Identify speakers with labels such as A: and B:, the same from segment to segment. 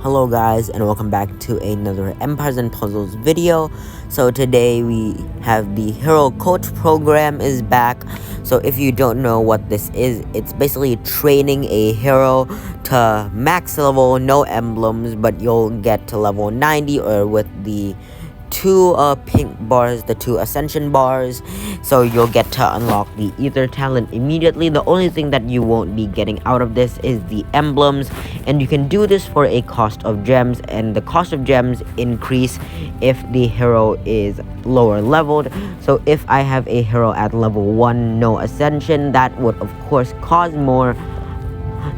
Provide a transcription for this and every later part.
A: Hello guys, and welcome back to another Empires and Puzzles video. So today we have the Hero Coach program is back. So if you don't know what this is, it's basically training a hero to max level, no emblems, but you'll get to level 90 or with the two pink bars, the two ascension bars, so you'll get to unlock the ether talent immediately. The only thing that you won't be getting out of this is the emblems, and you can do this for a cost of gems, and the cost of gems increase if the hero is lower leveled. So if I have a hero at level 1, no ascension, that would of course cost more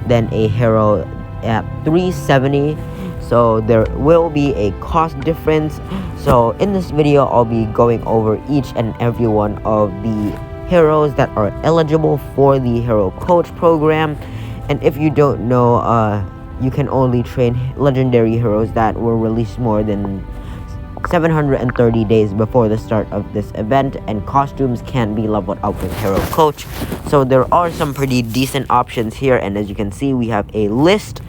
A: than a hero at 370. So there will be a cost difference. So in this video, I'll be going over each and every one of the heroes that are eligible for the Hero Coach program. And if you don't know, you can only train legendary heroes that were released more than 730 days before the start of this event, and costumes can be leveled up with Hero Coach. So there are some pretty decent options here, and as you can see, we have a list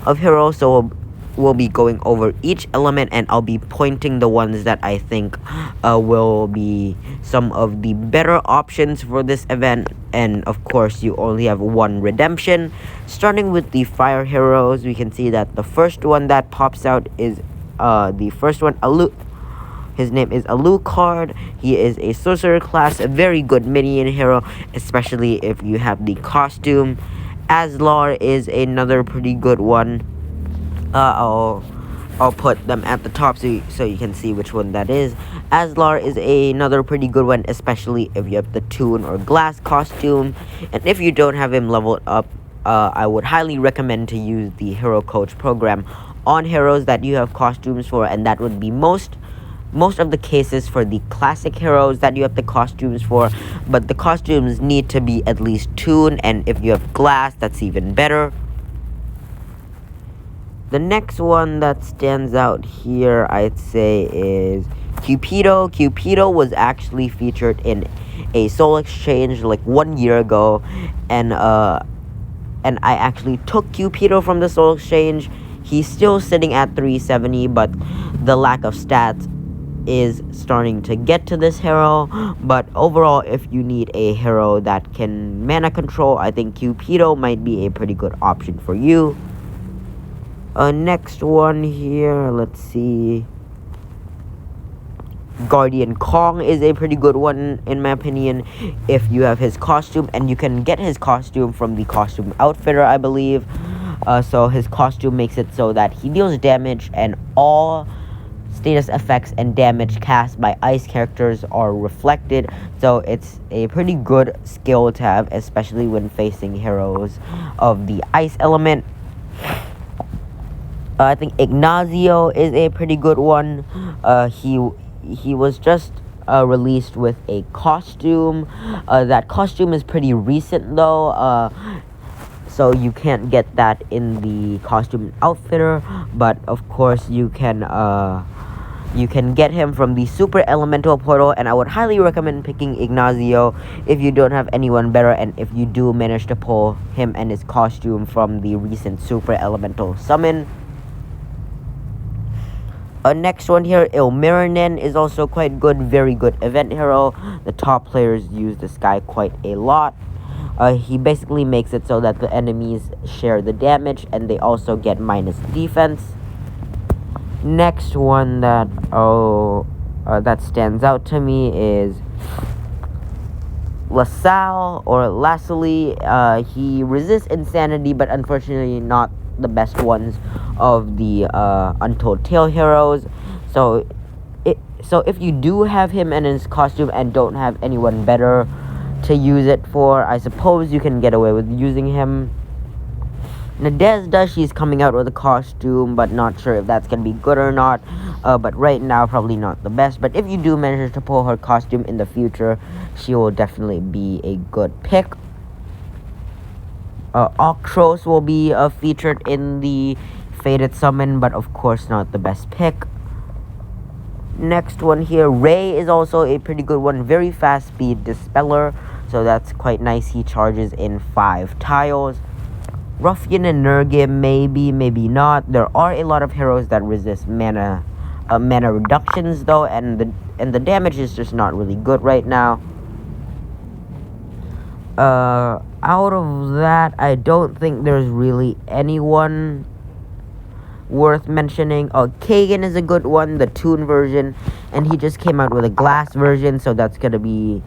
A: of heroes. So we'll be going over each element, and I'll be pointing the ones that I think will be some of the better options for this event. And of course, you only have one redemption. Starting with the fire heroes, we can see that the first one that pops out is the first one, his name is Alucard. He is a sorcerer class, a very good minion hero, especially if you have the costume. Aslar is another pretty good one. I'll put them at the top so you can see which one that is. Aslar is another pretty good one, especially if you have the Toon or Glass costume. And if you don't have him leveled up, I would highly recommend to use the Hero Coach program on heroes that you have costumes for, and that would be most of the cases for the classic heroes that you have the costumes for. But the costumes need to be at least Toon, and if you have Glass, that's even better. The next one that stands out here, I'd say, is Cupido. Cupido was actually featured in a Soul Exchange like 1 year ago, and I actually took Cupido from the Soul Exchange. He's still sitting at 370, but the lack of stats is starting to get to this hero. But overall, if you need a hero that can mana control, I think Cupido might be a pretty good option for you. Next one here, let's see. Guardian Kong is a pretty good one in my opinion if you have his costume, and you can get his costume from the costume outfitter, I believe. So his costume makes it so that he deals damage, and all status effects and damage cast by ice characters are reflected. So it's a pretty good skill to have, especially when facing heroes of the ice element. I think Ignacio is a pretty good one. He was just released with a costume. That costume is pretty recent though, so you can't get that in the costume outfitter. But of course, you can get him from the Super Elemental portal, and I would highly recommend picking Ignacio if you don't have anyone better, and if you do manage to pull him and his costume from the recent Super Elemental summon. Next one here, Ilmarinen is also quite good, very good event hero. The top players use this guy quite a lot. He basically makes it so that the enemies share the damage, and they also get minus defense. Next one that stands out to me is LaSalle or Lassalle. He resists insanity, but unfortunately not the best ones of the Untold Tale heroes. So if you do have him and his costume and don't have anyone better to use it for, I suppose you can get away with using him. Nadezhda, she's coming out with a costume, but not sure if that's gonna be good or not. But right now, probably not the best. But if you do manage to pull her costume in the future, she will definitely be a good pick. Octros will be featured in the Fated Summon, but of course not the best pick. Next one here, Ray is also a pretty good one. Very fast speed dispeller, so that's quite nice. He charges in 5 tiles. Ruffian and Nergim, maybe not. There are a lot of heroes that resist mana reductions though, and the damage is just not really good right now. Out of that, I don't think there's really anyone worth mentioning. Kagan is a good one, the Toon version, and he just came out with a glass version, so that's gonna be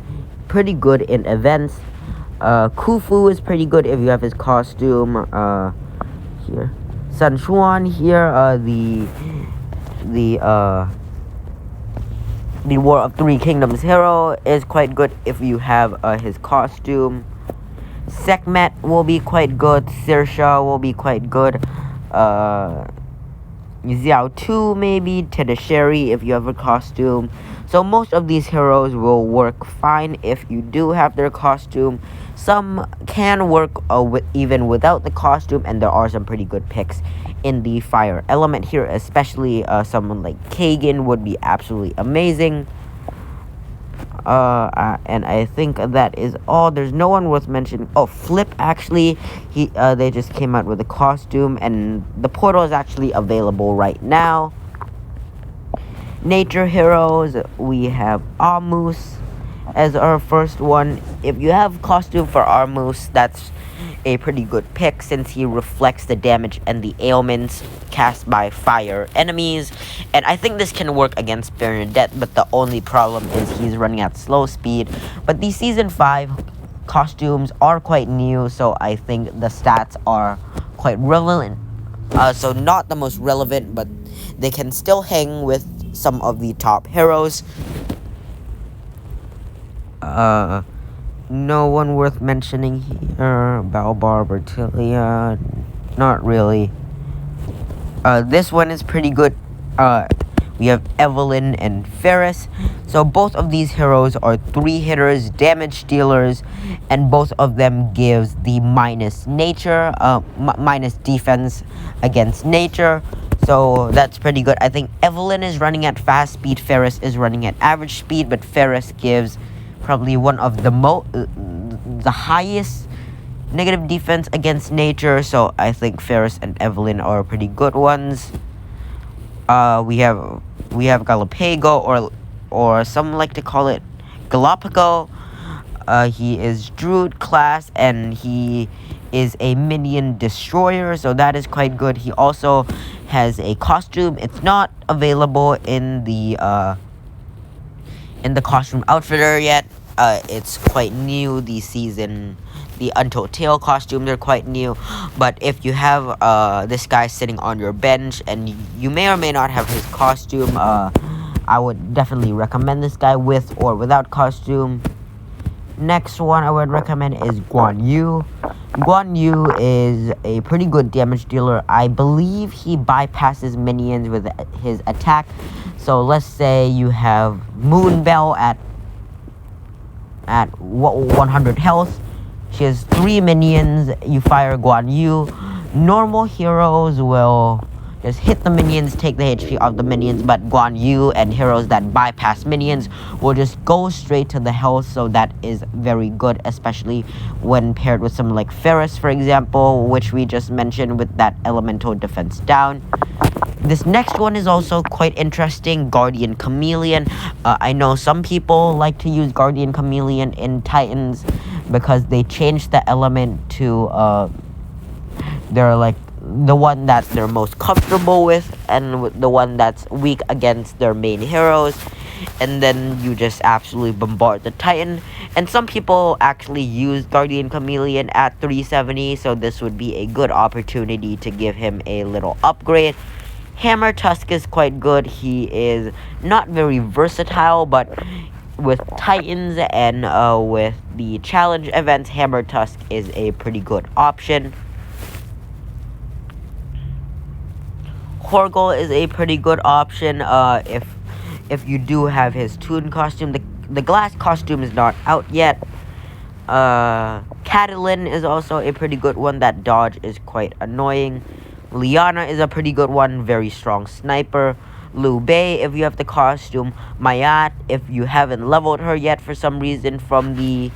A: pretty good in events. Khufu is pretty good if you have his costume. Here, Sun Xuan here, the War of Three Kingdoms hero is quite good if you have his costume. Sekhmet will be quite good. Sirsha will be quite good. Xiao Tu maybe. Tedasheri if you have a costume. So most of these heroes will work fine if you do have their costume. Some can work even without the costume, and there are some pretty good picks in the fire element here, especially someone like Kagan would be absolutely amazing. And I think that is all. There's no one worth mentioning. Oh, Flip, actually, they just came out with a costume, and the portal is actually available right now. Nature heroes, we have Armus as our first one. If you have costume for Armus, that's a pretty good pick since he reflects the damage and the ailments cast by fire enemies, and I think this can work against Bernadette, but the only problem is he's running at slow speed. But the season 5 costumes are quite new, so I think the stats are quite relevant. So not the most relevant, but they can still hang with some of the top heroes. No one worth mentioning here. Balbar, Bertilia, not really. This one is pretty good. We have Evelyn and Ferris. So both of these heroes are 3-hitters, damage dealers, and both of them gives the minus nature, minus defense against nature. So that's pretty good. I think Evelyn is running at fast speed, Ferris is running at average speed, but Ferris gives probably one of the highest negative defense against nature, so I think Ferris and Evelyn are pretty good ones. We have Galapago, or some like to call it Galapago. He is Druid class, and he is a minion destroyer, so that is quite good. He also has a costume. It's not available in the costume outfitter yet. It's quite new. The Untold Tale costumes are quite new, but if you have this guy sitting on your bench and you may or may not have his costume, I would definitely recommend this guy with or without costume. Next one I would recommend is Guan Yu. Guan Yu is a pretty good damage dealer. I believe he bypasses minions with his attack. So let's say you have Moonbell at 100 health. She has 3 minions. You fire Guan Yu. Normal heroes will just hit the minions, take the HP off the minions, but Guan Yu and heroes that bypass minions will just go straight to the health, so that is very good, especially when paired with someone like Ferris, for example, which we just mentioned with that elemental defense down. This next one is also quite interesting, Guardian Chameleon. I know some people like to use Guardian Chameleon in Titans because they changed the element to they're like the one that they're most comfortable with, and the one that's weak against their main heroes, and then you just absolutely bombard the Titan. And some people actually use Guardian Chameleon at 370, so this would be a good opportunity to give him a little upgrade. Hammer Tusk is quite good. He is not very versatile, but with Titans and with the challenge events, Hammer Tusk is a pretty good option. Horgol is a pretty good option if you do have his Toon costume. The glass costume is not out yet. Catelyn is also a pretty good one. That dodge is quite annoying. Liana is a pretty good one, very strong sniper. Liu Bei if you have the costume. Mayat if you haven't leveled her yet for some reason from the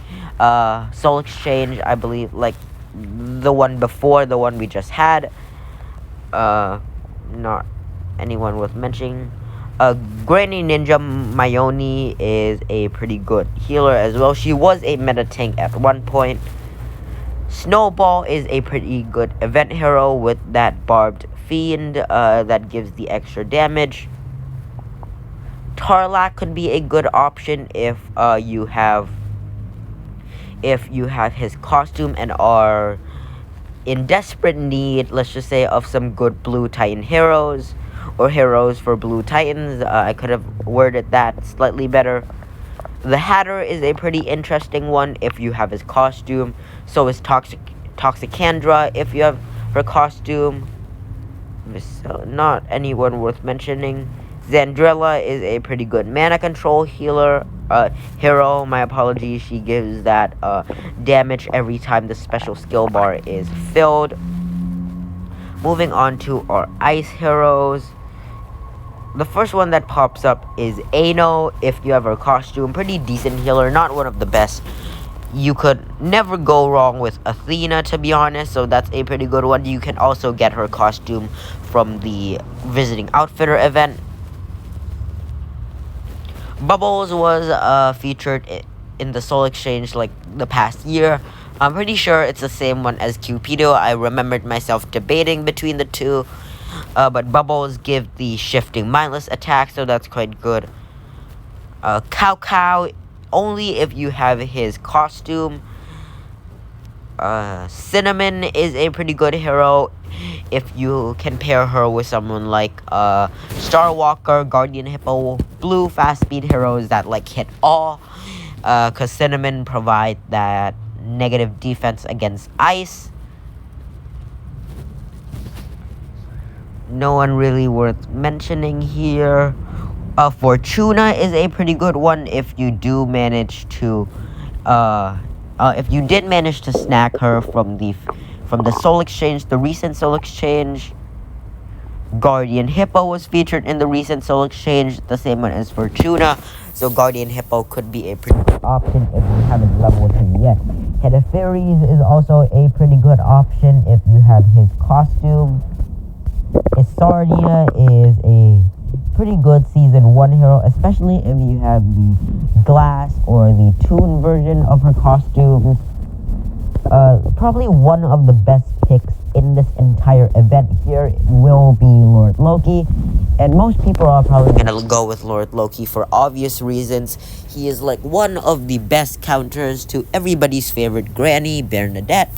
A: Soul Exchange, I believe, like the one before the one we just had. Not anyone worth mentioning. Granny Ninja Mayoni is a pretty good healer as well. She was a meta tank at one point. Snowball is a pretty good event hero with that barbed fiend that gives the extra damage. Tarlac could be a good option if you have his costume and are in desperate need, let's just say, of some good blue Titan heroes, or heroes for blue Titans. I could have worded that slightly better. The Hatter is a pretty interesting one if you have his costume. So is Toxicandra if you have her costume. So not anyone worth mentioning. Xandrilla is a pretty good mana control hero. My apologies. She gives that damage every time the special skill bar is filled. Moving on to our ice heroes. The first one that pops up is Ano if you have her costume. Pretty decent healer, not one of the best. You could never go wrong with Athena, to be honest, so that's a pretty good one. You can also get her costume from the Visiting Outfitter event. Bubbles was featured in the Soul Exchange like the past year. I'm pretty sure it's the same one as Cupido. I remembered myself debating between the two. But Bubbles give the shifting mindless attack, so that's quite good. Cow only if you have his costume. Cinnamon is a pretty good hero if you can pair her with someone like Starwalker, Guardian Hippo, blue fast speed heroes that like hit all, because Cinnamon provide that negative defense against ice. No one really worth mentioning here. Fortuna is a pretty good one if you do manage to if you did manage to snag her from the Soul Exchange, the recent Soul Exchange. Guardian Hippo was featured in the recent Soul Exchange, the same one as Fortuna. So Guardian Hippo could be a pretty good option if you haven't leveled him yet. Hedephares is also a pretty good option if you have his costume. Isardia is a pretty good Season 1 hero, especially if you have the glass or the toon version of her costumes. Probably one of the best picks in this entire event here will be Lord Loki. And most people are probably gonna go with Lord Loki for obvious reasons. He is like one of the best counters to everybody's favorite Granny, Bernadette.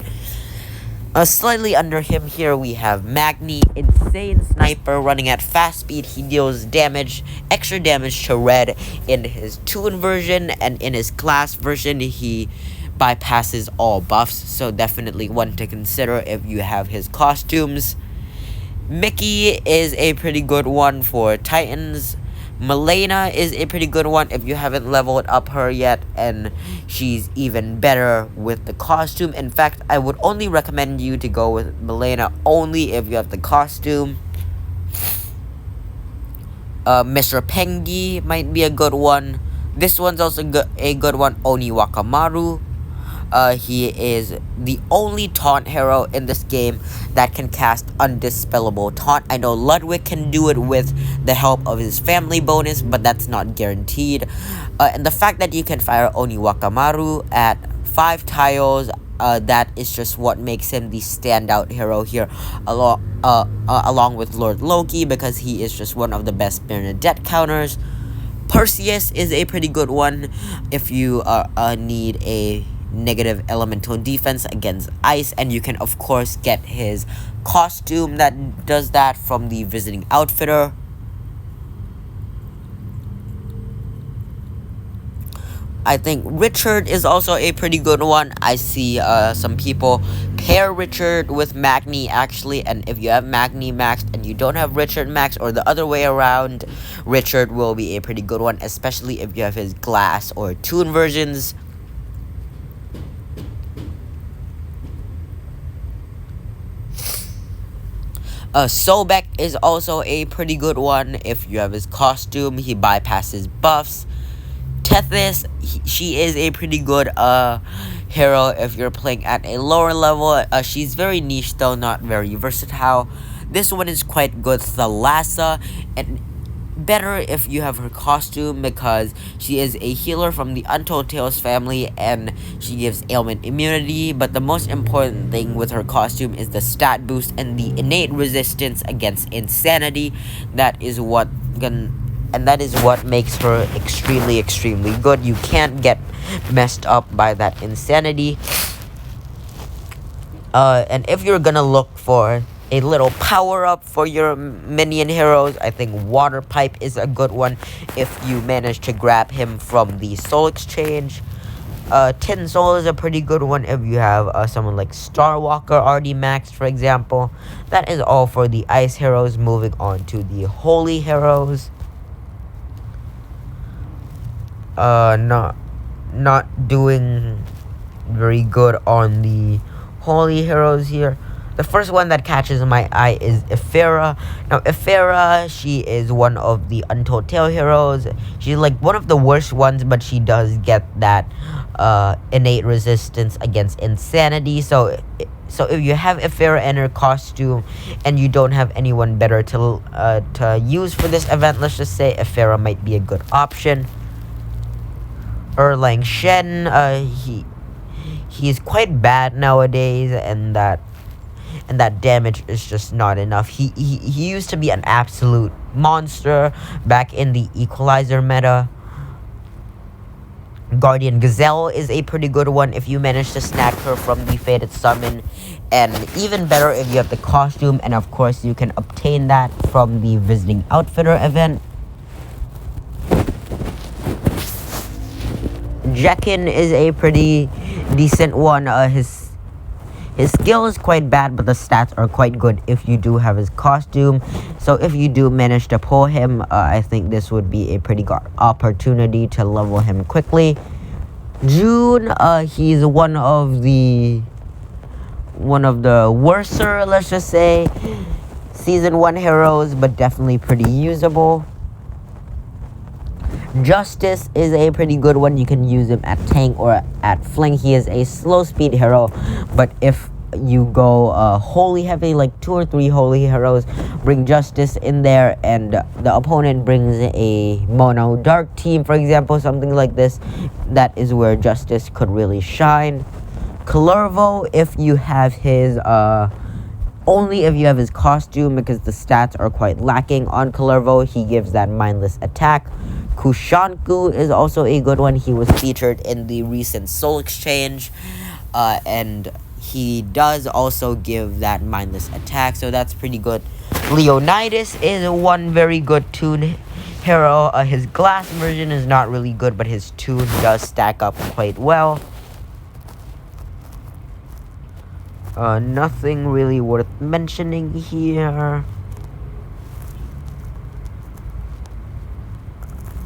A: Slightly under him here we have Magni, insane sniper running at fast speed. He deals damage, extra damage to red in his toon version, and in his glass version he bypasses all buffs, so definitely one to consider if you have his costumes. Mickey is a pretty good one for Titans. Malena is a pretty good one if you haven't leveled up her yet, and she's even better with the costume. In fact, I would only recommend you to go with Malena only if you have the costume. Mr. Pengi might be a good one. This one's also a good one, Oni Wakamaru. He is the only taunt hero in this game that can cast Undispellable Taunt. I know Ludwig can do it with the help of his family bonus, but that's not guaranteed. And the fact that you can fire Oni Wakamaru at 5 tiles, that is just what makes him the standout hero here, along with Lord Loki, because he is just one of the best Bernadette counters. Perseus is a pretty good one if you need a negative elemental defense against ice, and you can of course get his costume that does that from the Visiting Outfitter. I think Richard is also a pretty good one. I see some people pair Richard with Magni actually, and if you have Magni maxed and you don't have Richard maxed, or the other way around, Richard will be a pretty good one, especially if you have his glass or toon versions. Sobek is also a pretty good one if you have his costume. He bypasses buffs. Tethys, she is a pretty good hero if you're playing at a lower level. She's very niche though, not very versatile. This one is quite good, Thalassa, and better if you have her costume because she is a healer from the Untold Tales family and she gives ailment immunity. But the most important thing with her costume is the stat boost and the innate resistance against insanity. That is what makes her extremely good. You can't get messed up by that insanity. And if you're gonna look for a little power up for your minion heroes, I think Water Pipe is a good one if you manage to grab him from the Soul Exchange. Tin Soul is a pretty good one if you have someone like Starwalker already maxed, for example. That is all for the Ice heroes. Moving on to the Holy heroes. Not doing very good on the Holy heroes here. The first one that catches my eye is Ephyra. Now, Ephyra, she is one of the Untold Tale heroes. She's like one of the worst ones, but she does get that innate resistance against insanity. So if you have Ephyra in her costume and you don't have anyone better to use for this event, let's just say Ephyra might be a good option. Erlang Shen, he's quite bad nowadays, and that damage is just not enough. He used to be an absolute monster back in the Equalizer meta. Guardian Gazelle is a pretty good one if you manage to snag her from the Fated Summon, and even better if you have the costume, and of course you can obtain that from the Visiting Outfitter event. Jekin is a pretty decent one. His skill is quite bad, but the stats are quite good if you do have his costume. So if you do manage to pull him, I think this would be a pretty good opportunity to level him quickly. June, he's one of the worser, let's just say, Season 1 heroes, but definitely pretty usable. Justice is a pretty good one. You can use him at tank or at flank. He is a slow speed hero, but if you go holy heavy, like 2 or 3 holy heroes, bring Justice in there, and the opponent brings a mono dark team, for example, something like this, that is where Justice could really shine. Kullervo, if you have his only if you have his costume, because the stats are quite lacking on Kullervo. He gives that mindless attack. Kushanku is also a good one. He was featured in the recent Soul Exchange, and he does also give that mindless attack, so that's pretty good. Leonidas is one very good toon hero. His glass version is not really good, but his toon does stack up quite well. Nothing really worth mentioning here.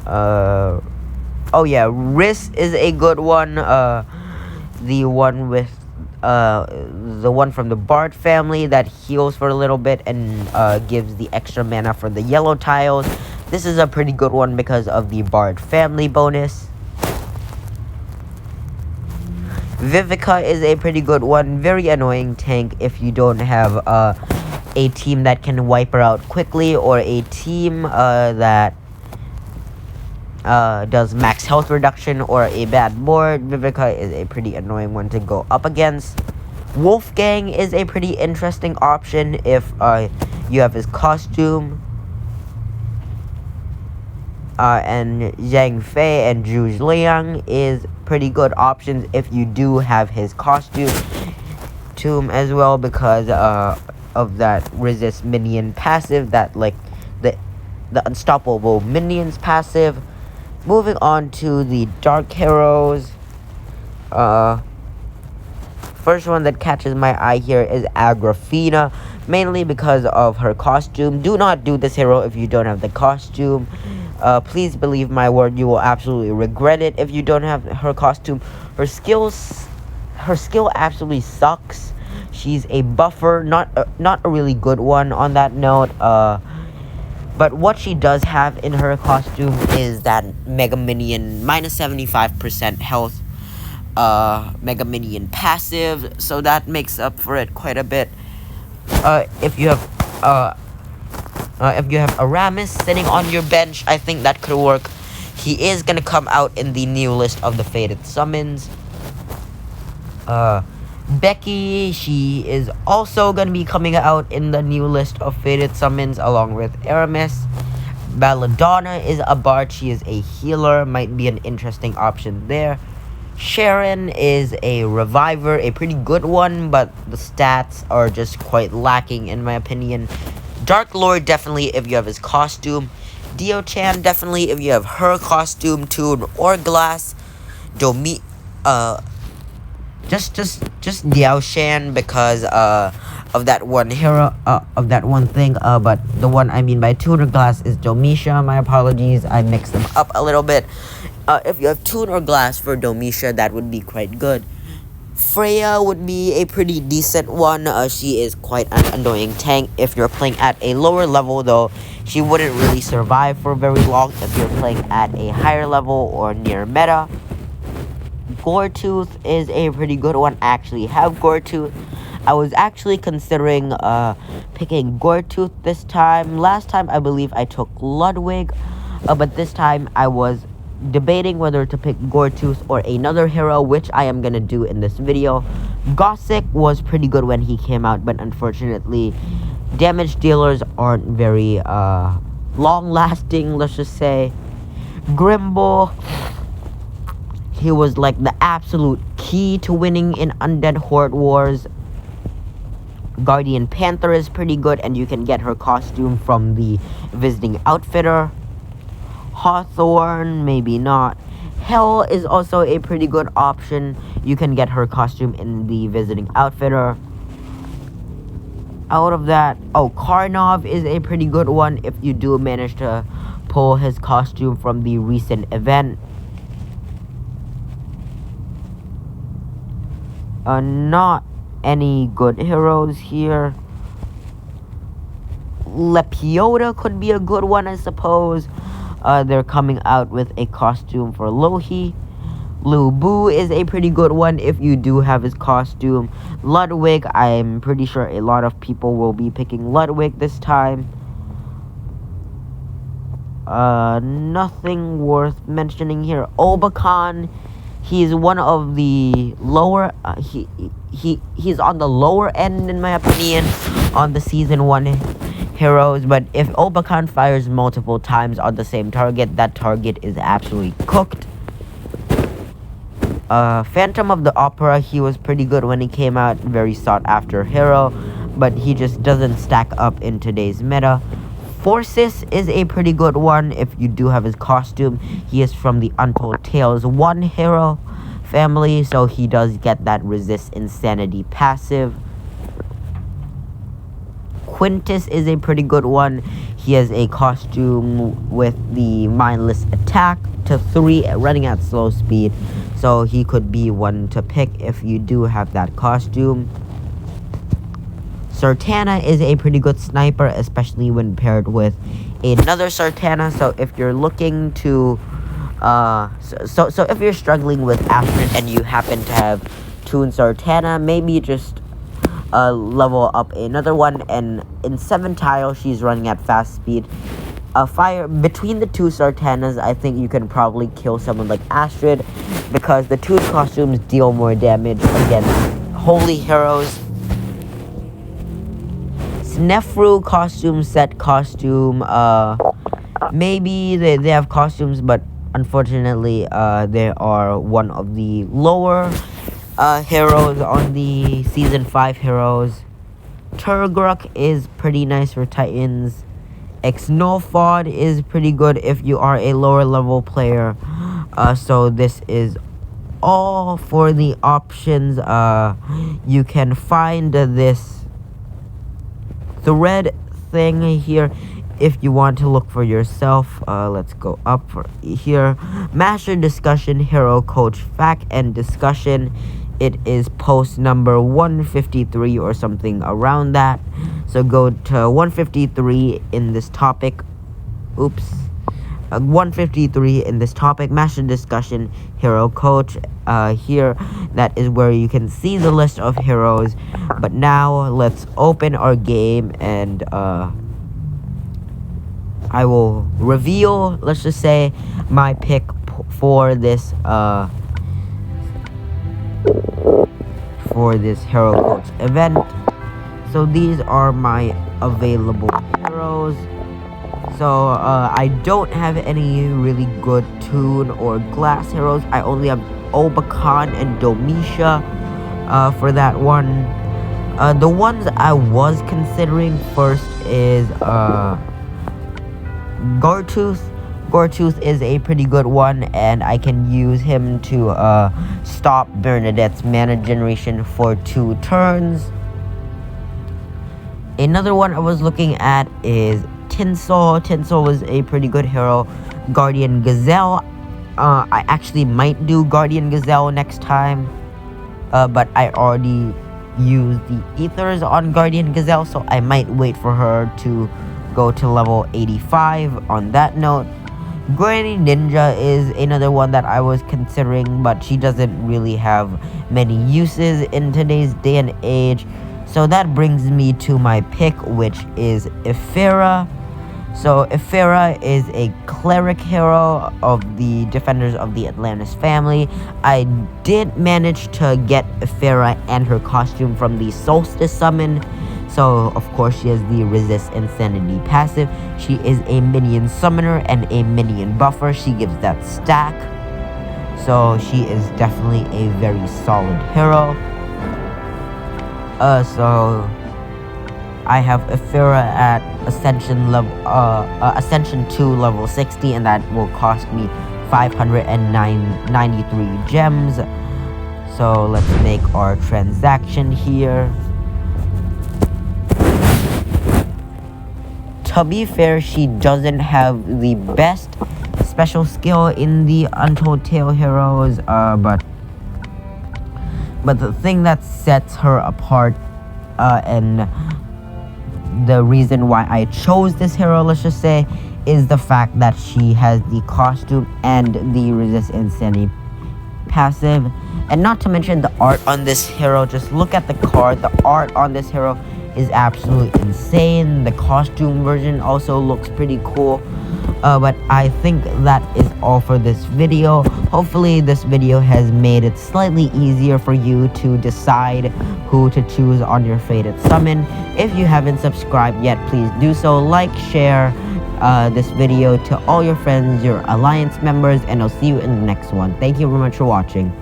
A: Oh yeah, Riss is a good one. The one with the one from the Bard family that heals for a little bit and gives the extra mana for the yellow tiles. This is a pretty good one because of the Bard family bonus. Vivica is a pretty good one. Very annoying tank if you don't have a team that can wipe her out quickly, or a team that does max health reduction, or a bad board. Vivica is a pretty annoying one to go up against. Wolfgang is a pretty interesting option if you have his costume. And Zhang Fei and Zhu Liang is pretty good options if you do have his costume as well, because of that resist minion passive, that like the unstoppable minions passive. Moving on to the dark heroes. First one that catches my eye here is Agrafina, mainly because of her costume. Do not do this hero if you don't have the costume. Please believe my word, you will absolutely regret it if you don't have her costume. Her skill absolutely sucks. She's a buffer, not a really good one on that note. But what she does have in her costume is that Mega Minion minus 75% health. Mega Minion passive, so that makes up for it quite a bit. If you have Aramis sitting on your bench, I think that could work. He is gonna come out in the new list of the Fated Summons. Becky, she is also gonna be coming out in the new list of Fated Summons along with Aramis. Belladonna is a bard, she is a healer, might be an interesting option there. Sharon is a reviver, a pretty good one, but the stats are just quite lacking in my opinion. Dark Lord, definitely if you have his costume. Dio-chan, definitely if you have her costume, tune, or glass. Just Diao-chan because of that one hero, of that one thing, but the one I mean by tune or glass is Domitia. My apologies, I mixed them up a little bit. If you have tune or glass for Domitia, that would be quite good. Freya would be a pretty decent one. She is quite an annoying tank. If you're playing at a lower level though, she wouldn't really survive for very long if you're playing at a higher level or near meta. Goretooth is a pretty good one. I actually have Goretooth. I was actually considering picking Goretooth this time. Last time I believe I took Ludwig, but this time I was debating whether to pick Goretooth or another hero, which I am gonna do in this video. Gossick was pretty good when he came out, but unfortunately damage dealers aren't very long lasting, let's just say. Grimble, he was like the absolute key to winning in Undead Horde Wars. Guardian Panther is pretty good, and you can get her costume from the Visiting Outfitter. Hawthorne, maybe not. Hell is also a pretty good option. You can get her costume in the Visiting Outfitter. Out of that, Karnov is a pretty good one if you do manage to pull his costume from the recent event. Not any good heroes here. Lepiota could be a good one, I suppose. They're coming out with a costume for Lohi. Lu Bu is a pretty good one if you do have his costume. Ludwig, I'm pretty sure a lot of people will be picking Ludwig this time. Nothing worth mentioning here. Obakhan, he's one of the lower, he's on the lower end in my opinion on the season 1 heroes, but if Obakhan fires multiple times on the same target, that target is absolutely cooked. Phantom of the Opera, he was pretty good when he came out, very sought after hero, but he just doesn't stack up in today's meta. Forces is a pretty good one if you do have his costume. He is from the Untold Tales 1 hero family, so he does get that resist insanity passive. Quintus is a pretty good one. He has a costume with the mindless attack to 3 running at slow speed, so he could be one to pick if you do have that costume. Sertana is a pretty good sniper, especially when paired with another Sertana. So if you're looking to so if you're struggling with Astrid and you happen to have Toon Sertana, maybe just level up another one, and in 7 tiles she's running at fast speed. Fire between the 2 Sertanas, I think you can probably kill someone like Astrid, because the 2 costumes deal more damage against holy heroes. Snefru costume set costume, maybe they have costumes, but unfortunately they are one of the lower heroes on the season 5 heroes. Turgruk is pretty nice for Titans. Xnofod is pretty good if you are a lower level player. So this is all for the options. You can find this thread thing here if you want to look for yourself. Let's go up for here. Master discussion, hero coach fact and discussion. It is post number 153 or something around that. So go to 153 in this topic. Oops. 153 in this topic, master discussion, hero coach. Here, that is where you can see the list of heroes. But now let's open our game, and I will reveal, let's just say, my pick for this hero coach event. So these are my available heroes. So I don't have any really good Toon or Glass heroes. I only have Obacan and Domitia for that one. The ones I was considering first is Gortooth. Gortooth is a pretty good one, and I can use him to stop Bernadette's mana generation for 2 turns. Another one I was looking at is Tinsel. Tinsel was a pretty good hero. Guardian Gazelle. I actually might do Guardian Gazelle next time, but I already used the Ethers on Guardian Gazelle, so I might wait for her to go to level 85 on that note. Granny Ninja is another one that I was considering, but she doesn't really have many uses in today's day and age. So that brings me to my pick, which is Ephyra. So Ephyra is a cleric hero of the Defenders of the Atlantis family. I did manage to get Ephyra and her costume from the Solstice summon. So, of course, she has the Resist Insanity passive. She is a minion summoner and a minion buffer. She gives that stack. So, she is definitely a very solid hero. So I have Ephyra at Ascension 2 level 60, and that will cost me 593 gems. So let's make our transaction here. To be fair, she doesn't have the best special skill in the Untold Tale heroes, but the thing that sets her apart, and the reason why I chose this hero, let's just say, is the fact that she has the costume and the Resist Insanity passive. And not to mention the art on this hero. Just look at the card. The art on this hero is absolutely insane. The costume version also looks pretty cool. But I think that is all for this video. Hopefully this video has made it slightly easier for you to decide who to choose on your fated summon. If you haven't subscribed yet, please do so. Like, share this video to all your friends, your alliance members, and I'll see you in the next one. Thank you very much for watching.